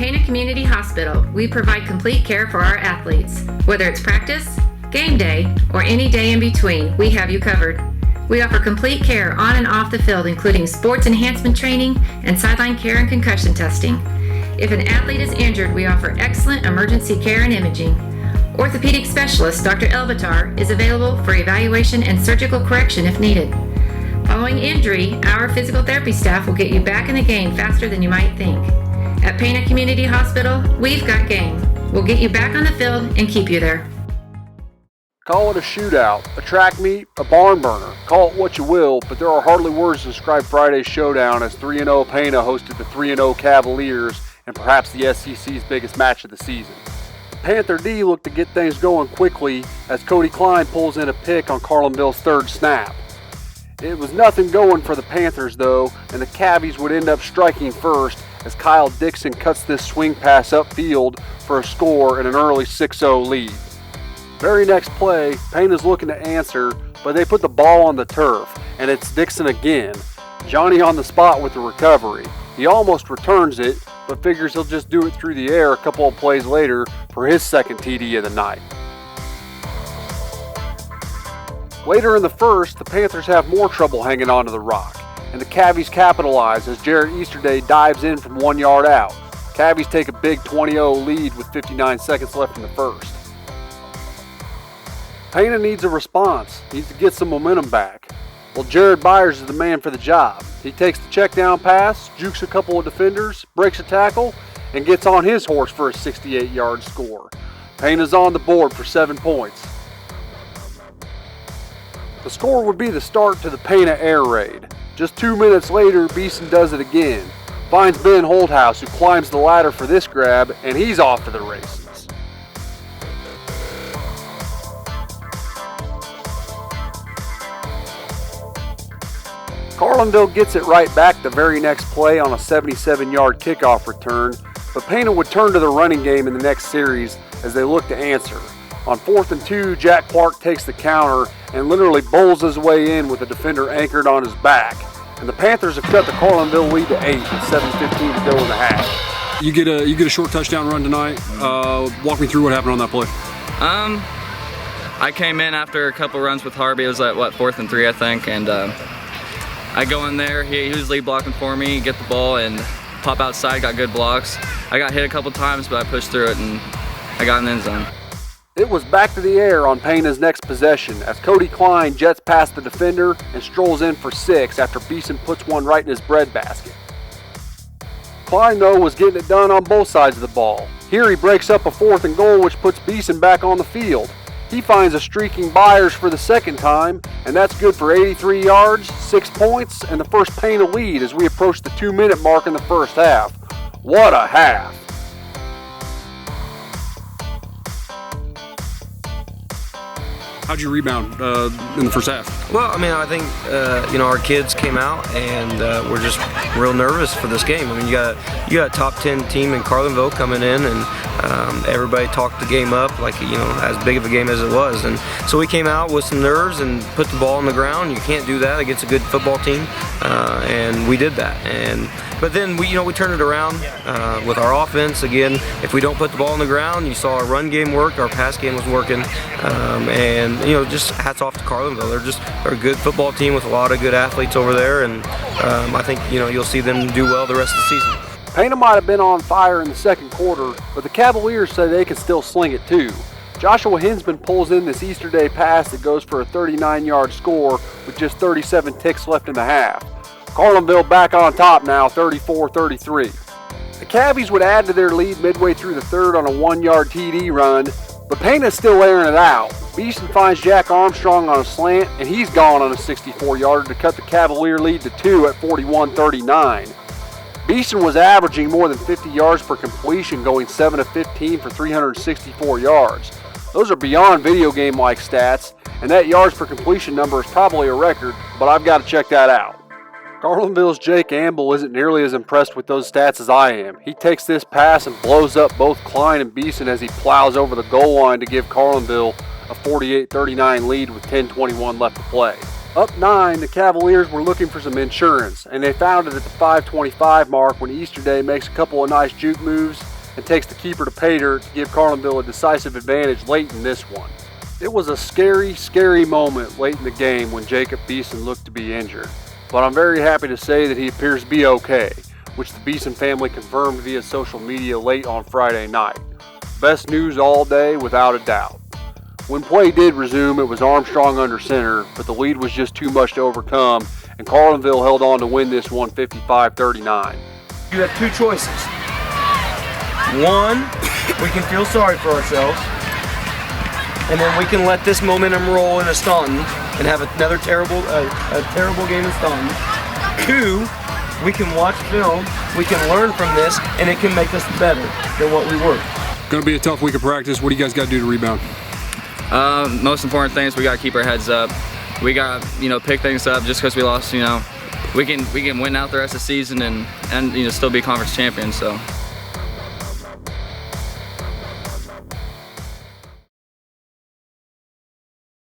Pana Community Hospital, we provide complete care for our athletes. Whether it's practice, game day, or any day in between, we have you covered. We offer complete care on and off the field, including sports enhancement training and sideline care and concussion testing. If an athlete is injured, we offer excellent emergency care and imaging. Orthopedic specialist Dr. Elvitar is available for evaluation and surgical correction if needed. Following injury, our physical therapy staff will get you back in the game faster than you might think. At Pana Community Hospital, we've got game. We'll get you back on the field and keep you there. Call it a shootout, a track meet, a barn burner. Call it what you will, but there are hardly words to describe Friday's showdown as 3-0 Pana hosted the 3-0 Cavaliers and perhaps the SEC's biggest match of the season. The Panther D looked to get things going quickly as Cody Klein pulls in a pick on Carlinville's third snap. It was nothing going for the Panthers though, and the Cavies would end up striking first as Kyle Dixon cuts this swing pass upfield for a score and an early 6-0 lead. Very next play, Pana's looking to answer, but they put the ball on the turf, and it's Dixon again. Johnny on the spot with the recovery. He almost returns it, but figures he'll just do it through the air a couple of plays later for his second TD of the night. Later in the first, the Panthers have more trouble hanging on to the rock, and the Cavies capitalize as Jared Easterday dives in from 1 yard out. Cavies take a big 20-0 lead with 59 seconds left in the first. Pana needs a response, needs to get some momentum back. Well, Jared Byers is the man for the job. He takes the check down pass, jukes a couple of defenders, breaks a tackle, and gets on his horse for a 68-yard score. Pana's on the board for 7 points. The score would be the start to the Pana air raid. Just 2 minutes later, Beeson does it again. Finds Ben Holdhouse, who climbs the ladder for this grab, and he's off to the races. Carlinville gets it right back the very next play on a 77-yard kickoff return, but Pana would turn to the running game in the next series as they look to answer. On 4th and 2, Jack Clark takes the counter and literally bowls his way in with a defender anchored on his back. And the Panthers have cut the Carlinville lead to 8 with 7:15 to go in the half. You get a short touchdown run tonight. Walk me through what happened on that play. I came in after a couple runs with Harvey. It was like 4th and 3, I think, and I go in there. He was lead blocking for me. Get the ball and pop outside. Got good blocks. I got hit a couple times, but I pushed through it and I got in the end zone. It was back to the air on Pana's next possession as Cody Klein jets past the defender and strolls in for 6 after Beeson puts one right in his breadbasket. Klein, though, was getting it done on both sides of the ball. Here he breaks up a 4th and goal, which puts Beeson back on the field. He finds a streaking Byers for the second time, and that's good for 83 yards, 6 points, and the first Pana lead as we approach the 2-minute mark in the first half. What a half! How'd you rebound in the first half? Well, I mean, I think our kids came out and we're just real nervous for this game. I mean, you got a top 10 team in Carlinville coming in, and everybody talked the game up like as big of a game as it was. And so we came out with some nerves and put the ball on the ground. You can't do that against a good football team, and we did that. But then we turned it around with our offense. Again, if we don't put the ball on the ground, you saw our run game work, our pass game was working, and just hats off to Carlinville. They're a good football team with a lot of good athletes over there, and I think you'll see them do well the rest of the season. Pana might have been on fire in the second quarter, but the Cavaliers say they can still sling it too. Joshua Hinsman pulls in this Easterday pass that goes for a 39-yard score with just 37 ticks left in the half. Carlinville back on top now, 34-33. The Cavies would add to their lead midway through the third on a 1-yard TD run, but Pana's still airing it out. Beeson finds Jack Armstrong on a slant, and he's gone on a 64-yarder to cut the Cavalier lead to 2 at 41-39. Beeson was averaging more than 50 yards per completion, going 7 of 15 for 364 yards. Those are beyond video game-like stats, and that yards per completion number is probably a record, but I've got to check that out. Carlinville's Jake Amble isn't nearly as impressed with those stats as I am. He takes this pass and blows up both Klein and Beeson as he plows over the goal line to give Carlinville a 48-39 lead with 10:21 left to play. Up 9, the Cavaliers were looking for some insurance, and they found it at the 5:25 mark when Easterday makes a couple of nice juke moves and takes the keeper to pay dirt to give Carlinville a decisive advantage late in this one. It was a scary, scary moment late in the game when Jacob Beeson looked to be injured, but I'm very happy to say that he appears to be okay, which the Beeson family confirmed via social media late on Friday night. Best news all day, without a doubt. When play did resume, it was Armstrong under center, but the lead was just too much to overcome, and Carlinville held on to win this one 55-39. You have two choices. One, we can feel sorry for ourselves, and then we can let this momentum roll into Staunton and have another terrible game in Staunton. Two, we can watch film, we can learn from this, and it can make us better than what we were. Gonna be a tough week of practice. What do you guys got to do to rebound? Most important thing is we got to keep our heads up. We got to, pick things up. Just because we lost, we can win out the rest of the season and still be conference champions. So